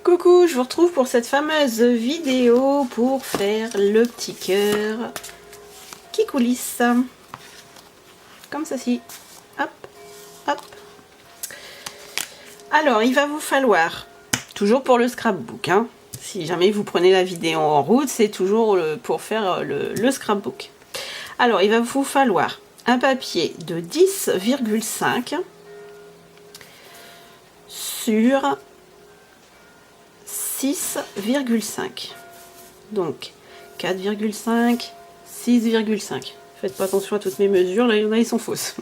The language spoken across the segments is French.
Coucou, je vous retrouve pour cette fameuse vidéo pour faire le petit cœur qui coulisse. Comme ceci. Hop, hop. Alors, il va vous falloir, toujours pour le scrapbook, hein, si jamais vous prenez la vidéo en route, c'est toujours pour faire le scrapbook. Alors, il va vous falloir un papier de 10,5 sur 6,5. Donc 4,5, 6,5. Faites pas attention à toutes mes mesures, là il y en a, ils sont fausses.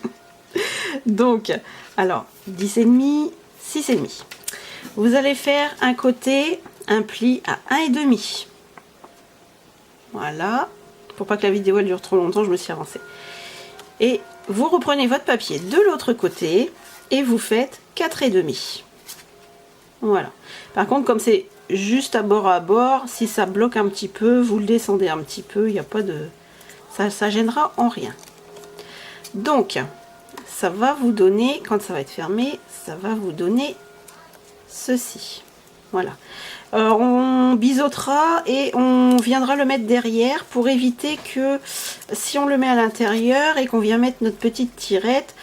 Donc, alors 10,5, 6,5. Vous allez faire un côté, un pli à 1,5. Voilà. Pour pas que la vidéo elle dure trop longtemps, je me suis avancée. Et vous reprenez votre papier de l'autre côté et vous faites 4,5. Voilà. Par contre, comme c'est juste à bord, si ça bloque un petit peu, vous le descendez un petit peu, il n'y a pas de... Ça gênera en rien. Donc, ça va vous donner, quand ça va être fermé, ça va vous donner ceci. Voilà. On biseautera et on viendra le mettre derrière pour éviter que si on le met à l'intérieur et qu'on vient mettre notre petite tirette,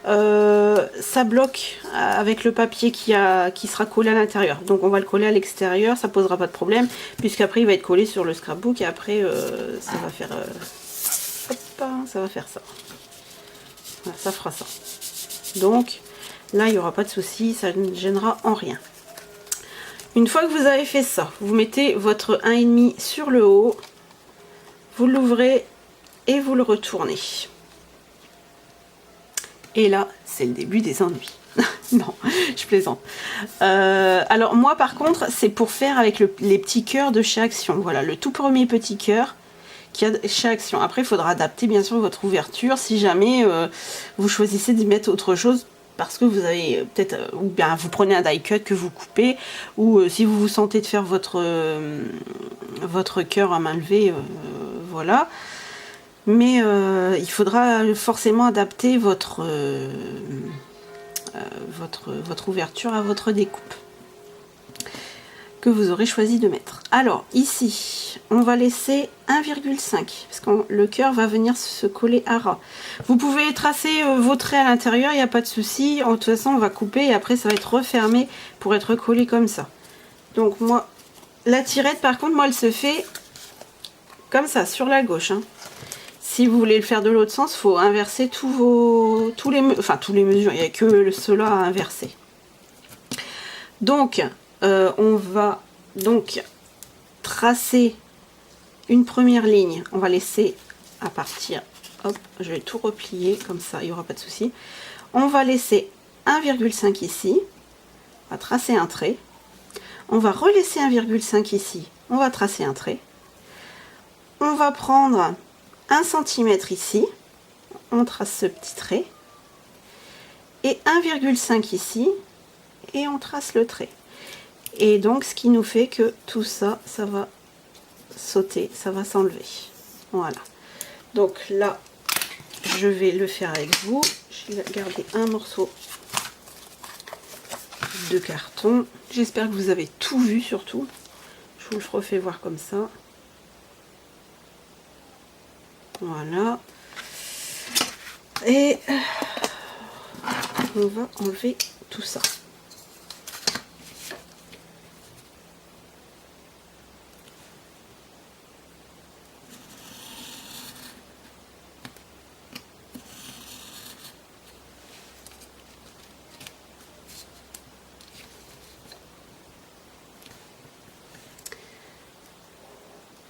ça bloque avec le papier qui sera collé à l'intérieur. Donc on va le coller à l'extérieur, ça posera pas de problème, puisqu'après il va être collé sur le scrapbook et après ça va faire hop, ça va faire ça. Voilà, ça fera ça. Donc là il n'y aura pas de souci, ça ne gênera en rien. Une fois que vous avez fait ça, vous mettez votre 1,5 sur le haut, vous l'ouvrez et vous le retournez. Et là, c'est le début des ennuis. Non, je plaisante. Alors moi, par contre, c'est pour faire avec les petits cœurs de chez Action. Voilà, le tout premier petit cœur qu'il y a chez Action. Après, il faudra adapter, bien sûr, votre ouverture si jamais vous choisissez d'y mettre autre chose. Parce que vous avez peut-être, ou bien vous prenez un die cut que vous coupez, ou si vous vous sentez de faire votre cœur à main levée, voilà. Mais il faudra forcément adapter votre ouverture à votre découpe que vous aurez choisi de mettre. Alors ici, on va laisser 1,5 parce que le cœur va venir se coller à ras. Vous pouvez tracer vos traits à l'intérieur, il n'y a pas de souci. De toute façon, on va couper et après ça va être refermé pour être collé comme ça. Donc moi, la tirette par contre, moi elle se fait comme ça sur la gauche, hein. Si vous voulez le faire de l'autre sens, il faut inverser tous les mesures, il n'y a que cela à inverser. Donc, on va donc tracer une première ligne. On va laisser à partir, hop, je vais tout replier comme ça, il n'y aura pas de souci. On va laisser 1,5 ici, on va tracer un trait. On va relaisser 1,5 ici, on va tracer un trait. On va prendre 1 cm ici, on trace ce petit trait, et 1,5 ici, et on trace le trait. Et donc ce qui nous fait que tout ça, ça va sauter, ça va s'enlever. Voilà. Donc là, je vais le faire avec vous. Je vais garder un morceau de carton. J'espère que vous avez tout vu surtout. Je vous le refais voir comme ça. Voilà. Et on va enlever tout ça.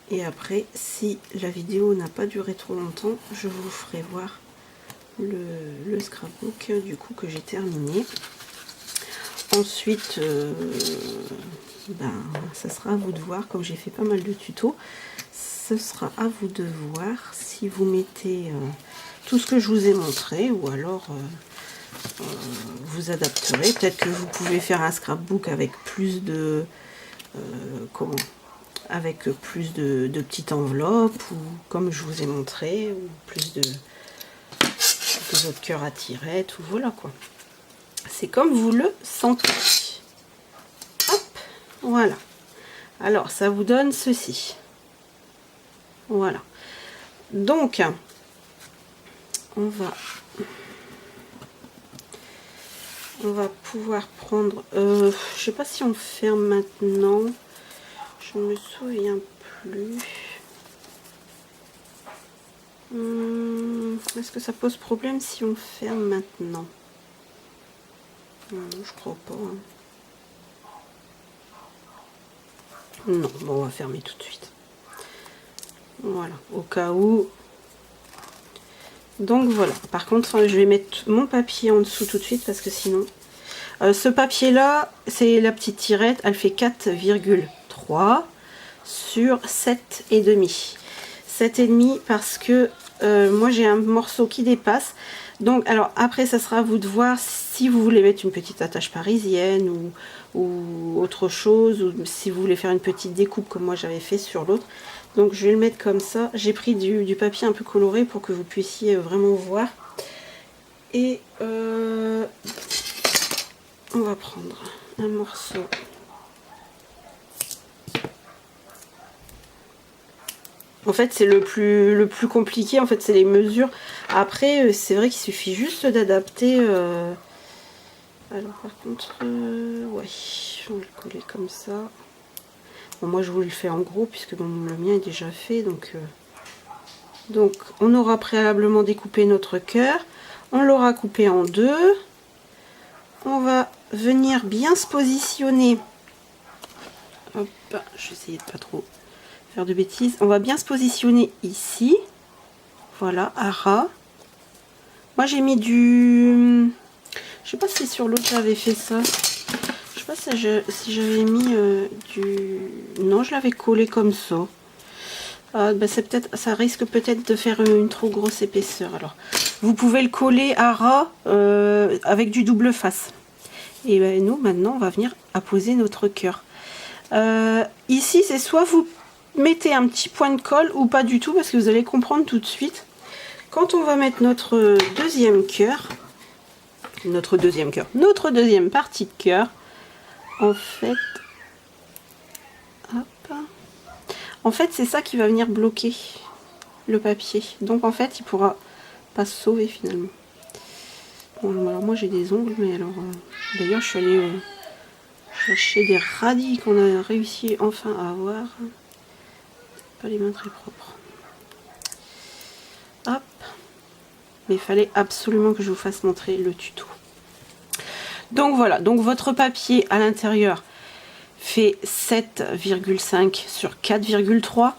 Et après, si la vidéo n'a pas duré trop longtemps, je vous ferai voir le scrapbook du coup que j'ai terminé. Ensuite, ça sera à vous de voir, comme j'ai fait pas mal de tutos, ce sera à vous de voir si vous mettez tout ce que je vous ai montré ou alors vous adapterez. Peut-être que vous pouvez faire un scrapbook avec plus de avec plus de petites enveloppes, ou comme je vous ai montré, ou plus de votre cœur à tirette, ou voilà quoi. C'est comme vous le sentez. Hop, Voilà. Alors, ça vous donne ceci. Voilà. Donc, on va pouvoir prendre... je sais pas si on ferme maintenant. Je me souviens plus. Est-ce que ça pose problème si on ferme maintenant? Non, je crois pas. Hein. Non, bon, on va fermer tout de suite. Voilà, au cas où. Donc voilà. Par contre, je vais mettre mon papier en dessous tout de suite parce que sinon... ce papier-là, c'est la petite tirette. Elle fait 4,3 sur 7,5. 7,5 parce que moi j'ai un morceau qui dépasse. Donc alors après ça sera à vous de voir si vous voulez mettre une petite attache parisienne ou autre chose, ou si vous voulez faire une petite découpe comme moi j'avais fait sur l'autre. Donc je vais le mettre comme ça. J'ai pris du papier un peu coloré pour que vous puissiez vraiment voir. Et on va prendre un morceau. En fait, c'est le plus compliqué, en fait, c'est les mesures. Après, c'est vrai qu'il suffit juste d'adapter. Alors, par contre, ouais, on va le coller comme ça. Bon, moi, je vous le fais en gros, puisque bon, le mien est déjà fait. Donc, on aura préalablement découpé notre cœur. On l'aura coupé en deux. On va venir bien se positionner. Hop, je vais essayer de pas trop... de bêtises. On va bien se positionner ici, voilà, à ras. Moi j'ai mis du, je sais pas si sur l'autre j'avais fait ça, je sais pas si j'avais mis du, non, je l'avais collé comme ça. Ben c'est peut-être, ça risque peut-être de faire une trop grosse épaisseur. Alors vous pouvez le coller à ras avec du double face. Et ben nous maintenant on va venir apposer notre cœur. Ici c'est soit vous mettez un petit point de colle ou pas du tout, parce que vous allez comprendre tout de suite. Quand on va mettre notre deuxième cœur, notre deuxième partie de cœur, en fait c'est ça qui va venir bloquer le papier. Donc en fait il pourra pas se sauver finalement. Bon, alors moi j'ai des ongles, mais alors d'ailleurs je suis allée chercher des radis qu'on a réussi enfin à avoir. Pas les mains très propres. Hop. Mais il fallait absolument que je vous fasse montrer le tuto. Donc voilà, donc votre papier à l'intérieur fait 7,5 sur 4,3.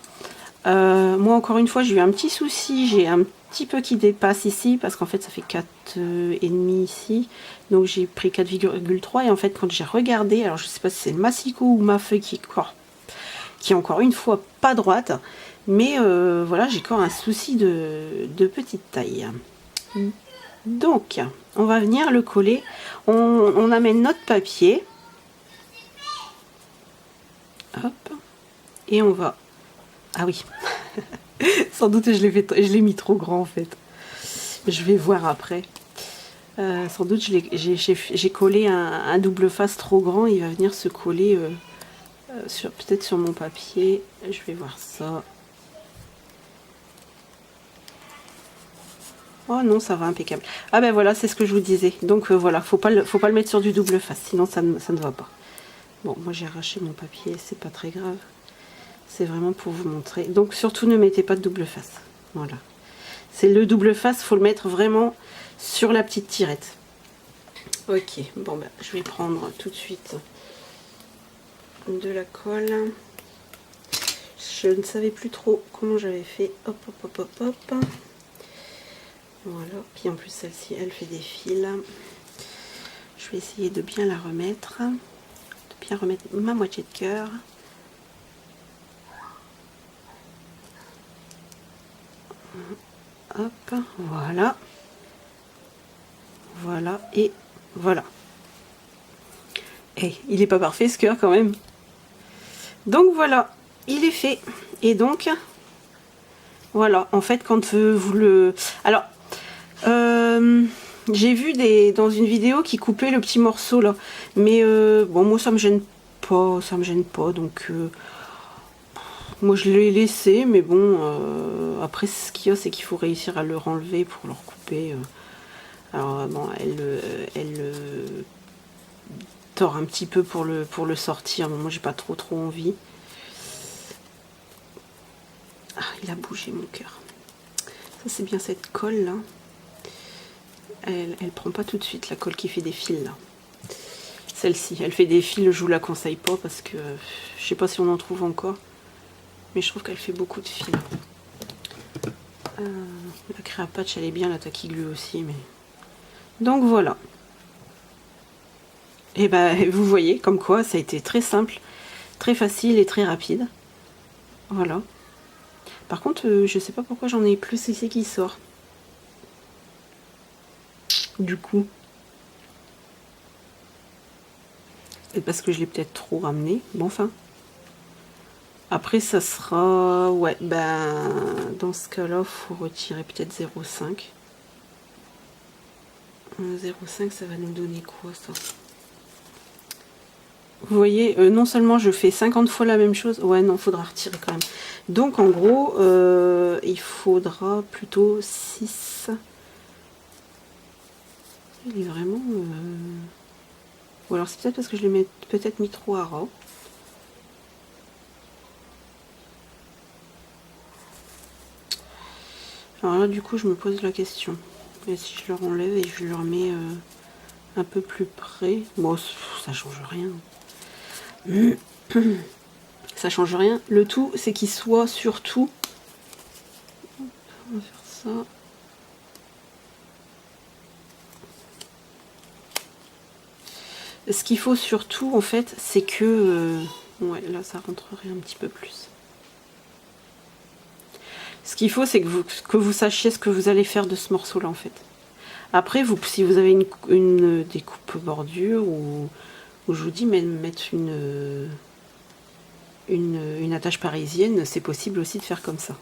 Moi encore une fois j'ai eu un petit souci, j'ai un petit peu qui dépasse ici parce qu'en fait ça fait 4,5 ici. Donc j'ai pris 4,3 et en fait quand j'ai regardé, alors je sais pas si c'est le massicot ou ma feuille qui est encore une fois pas droite, mais voilà, j'ai encore un souci de petite taille. Donc on va venir le coller, on amène notre papier, hop, et on va, ah oui sans doute je l'ai mis trop grand en fait, je vais voir après. Sans doute j'ai collé un double face trop grand, il va venir se coller peut-être sur mon papier. Je vais voir ça. Oh non, ça va, impeccable. Ah ben voilà, c'est ce que je vous disais. Donc voilà, faut pas le mettre sur du double face, sinon ça ne va pas. Bon, moi j'ai arraché mon papier, c'est pas très grave. C'est vraiment pour vous montrer. Donc surtout ne mettez pas de double face. Voilà. C'est le double face, faut le mettre vraiment sur la petite tirette. Ok, bon ben je vais prendre tout de suite de la colle. Je ne savais plus trop comment j'avais fait. Hop, hop, hop, hop, hop. Voilà. Puis en plus, celle-ci, elle fait des fils. Je vais essayer de bien la remettre. De bien remettre ma moitié de cœur. Hop, voilà. Voilà, et voilà. Et il n'est pas parfait ce cœur quand même. Donc voilà, il est fait. Et donc, voilà, en fait, quand vous le... Alors, j'ai vu dans une vidéo qui coupait le petit morceau là. Mais bon, moi ça me gêne pas, ça me gêne pas, donc moi je l'ai laissé, mais bon, après ce qu'il y a, c'est qu'il faut réussir à le renlever pour le recouper. Alors bon, elle tord un petit peu pour le sortir, mais moi j'ai pas trop envie. Ah, il a bougé mon cœur. Ça c'est bien cette colle là. Elle prend pas tout de suite la colle qui fait des fils là. Celle-ci, elle fait des fils, je vous la conseille pas parce que je sais pas si on en trouve encore. Mais je trouve qu'elle fait beaucoup de fils. La Créapatch elle est bien, la Tacky-Glue aussi, mais... Donc voilà. Et ben vous voyez comme quoi ça a été très simple, très facile et très rapide. Voilà. Par contre, je sais pas pourquoi j'en ai plus ici qui sort. Du coup. Et parce que je l'ai peut-être trop ramené. Bon enfin. Après ça sera... Ouais, ben dans ce cas-là, faut retirer peut-être 0,5. 0,5 ça va nous donner quoi ça? Vous voyez, non seulement je fais 50 fois la même chose, ouais non, faudra retirer quand même. Donc en gros, il faudra plutôt 6. Il est vraiment... Ou alors c'est peut-être parce que je l'ai peut-être mis trop à ras. Alors là du coup je me pose la question. Et si je le enlève et je le remets un peu plus près, bon ça change rien. Ça change rien. Le tout c'est qu'il soit surtout... On va faire ça. Ce qu'il faut surtout en fait c'est que... ouais là ça rentrerait un petit peu plus. Ce qu'il faut c'est que vous sachiez ce que vous allez faire de ce morceau là en fait. Après si vous avez une découpe bordure ou je vous dis mettre une attache parisienne, c'est possible aussi de faire comme ça.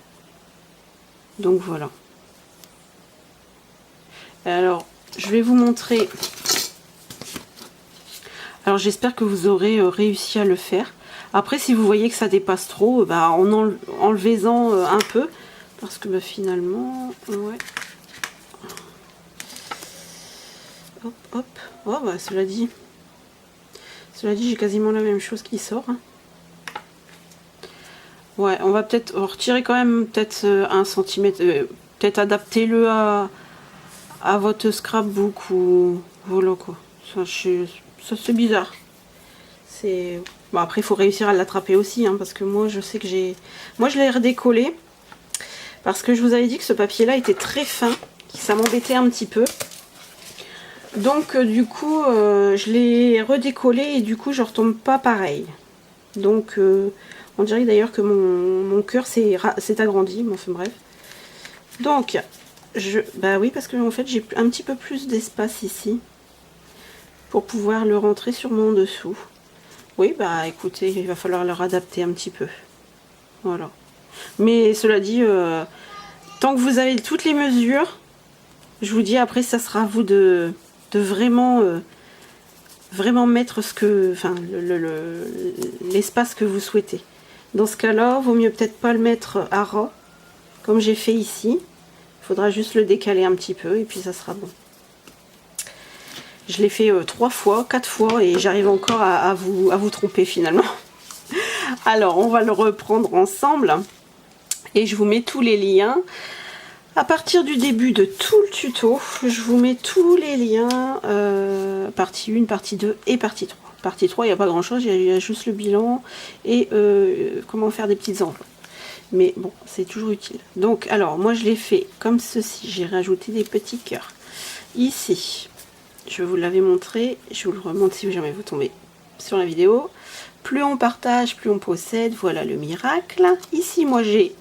Donc voilà. Alors je vais vous montrer. Alors j'espère que vous aurez réussi à le faire. Après si vous voyez que ça dépasse trop, bah, en enlevez-en un peu. Parce que bah, finalement, ouais. Hop, hop. Oh bah cela dit j'ai quasiment la même chose qui sort. Ouais, on va peut-être retirer quand même peut-être 1 cm. Peut-être adapter-le à votre scrapbook ou voilà quoi. Ça c'est bizarre. C'est bon, après il faut réussir à l'attraper aussi hein, parce que moi je sais que moi je l'ai redécollé parce que je vous avais dit que ce papier là était très fin, que ça m'embêtait un petit peu. Donc du coup je l'ai redécollé et du coup je retombe pas pareil. Donc on dirait d'ailleurs que mon cœur s'est agrandi, mais enfin bref. Donc bah oui parce que en fait j'ai un petit peu plus d'espace ici pour pouvoir le rentrer sur mon dessous. Oui bah écoutez, il va falloir le adapter un petit peu. Voilà. Mais cela dit, tant que vous avez toutes les mesures, je vous dis après ça sera à vous de vraiment vraiment mettre l'espace que vous souhaitez. Dans ce cas-là, vaut mieux peut-être pas le mettre à ras, comme j'ai fait ici. Il faudra juste le décaler un petit peu et puis ça sera bon. Je l'ai fait 3 fois, 4 fois et j'arrive encore à vous tromper finalement. Alors, on va le reprendre ensemble et je vous mets tous les liens. À partir du début de tout le tuto, je vous mets tous les liens, partie 1, partie 2 et partie 3. Partie 3, il n'y a pas grand chose, il y a juste le bilan et comment faire des petites enveloppes. Mais bon, c'est toujours utile. Donc, alors, moi je l'ai fait comme ceci. J'ai rajouté des petits cœurs. Ici, je vous l'avais montré, je vous le remonte si jamais vous tombez sur la vidéo. Plus on partage, plus on possède, voilà le miracle. Ici, moi j'ai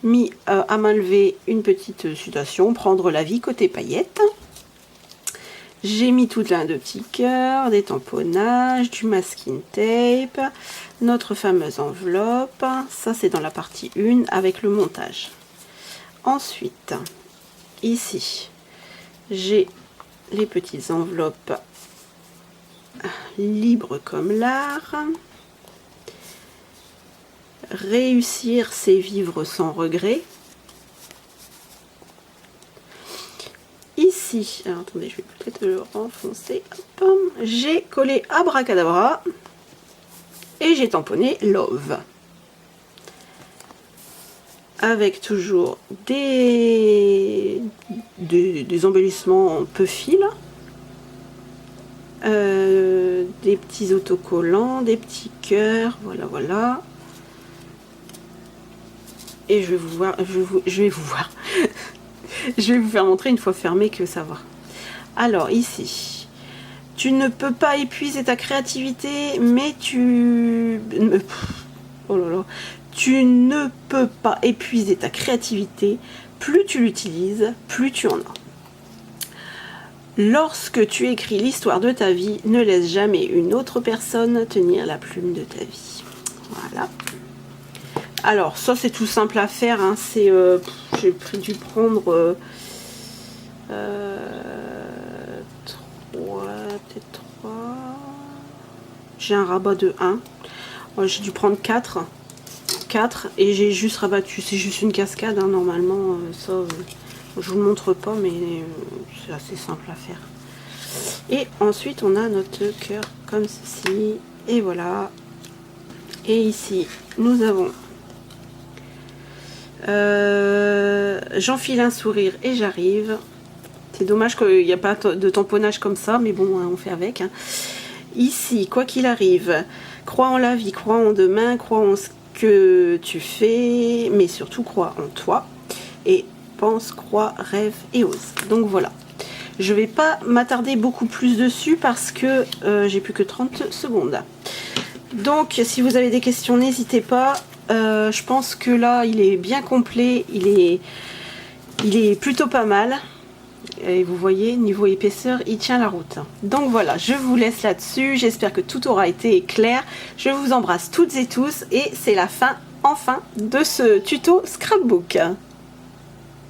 mis à main levée une petite citation, prendre la vie côté paillettes. J'ai mis tout plein de petits cœurs, des tamponnages, du masking tape, notre fameuse enveloppe. Ça c'est dans la partie 1 avec le montage. Ensuite, ici, j'ai les petites enveloppes libres comme l'art. réussir, c'est vivre sans regret. Ici, alors attendez, je vais peut-être le renfoncer. J'ai collé abracadabra et j'ai tamponné love. Avec toujours des embellissements en peu fil, des petits autocollants, des petits cœurs, voilà, voilà. Et je vais vous voir, je vais vous faire montrer une fois fermé que ça va. Alors ici, tu ne peux pas épuiser ta créativité, mais oh là là. Tu ne peux pas épuiser ta créativité, plus tu l'utilises, plus tu en as. Lorsque tu écris l'histoire de ta vie, ne laisse jamais une autre personne tenir la plume de ta vie. Voilà. Alors, ça c'est tout simple à faire, hein. J'ai dû prendre 3, peut-être 3. J'ai un rabat de 1. J'ai dû prendre 4 et j'ai juste rabattu. C'est juste une cascade, hein, normalement. Ça, je vous le montre pas, mais c'est assez simple à faire. Et ensuite, on a notre cœur comme ceci. Et voilà. Et ici, nous avons... j'enfile un sourire et j'arrive. C'est dommage qu'il n'y a pas de tamponnage comme ça, mais bon, on fait avec. Hein. Ici, quoi qu'il arrive, crois en la vie, crois en demain, crois en ce que tu fais, mais surtout crois en toi. Et pense, crois, rêve et ose. Donc voilà. Je vais pas m'attarder beaucoup plus dessus parce que j'ai plus que 30 secondes. Donc, si vous avez des questions, n'hésitez pas. Je pense que là, il est bien complet. Il est plutôt pas mal. Et vous voyez, niveau épaisseur, il tient la route. Donc voilà, je vous laisse là-dessus. J'espère que tout aura été clair. Je vous embrasse toutes et tous. Et c'est la fin, enfin, de ce tuto scrapbook.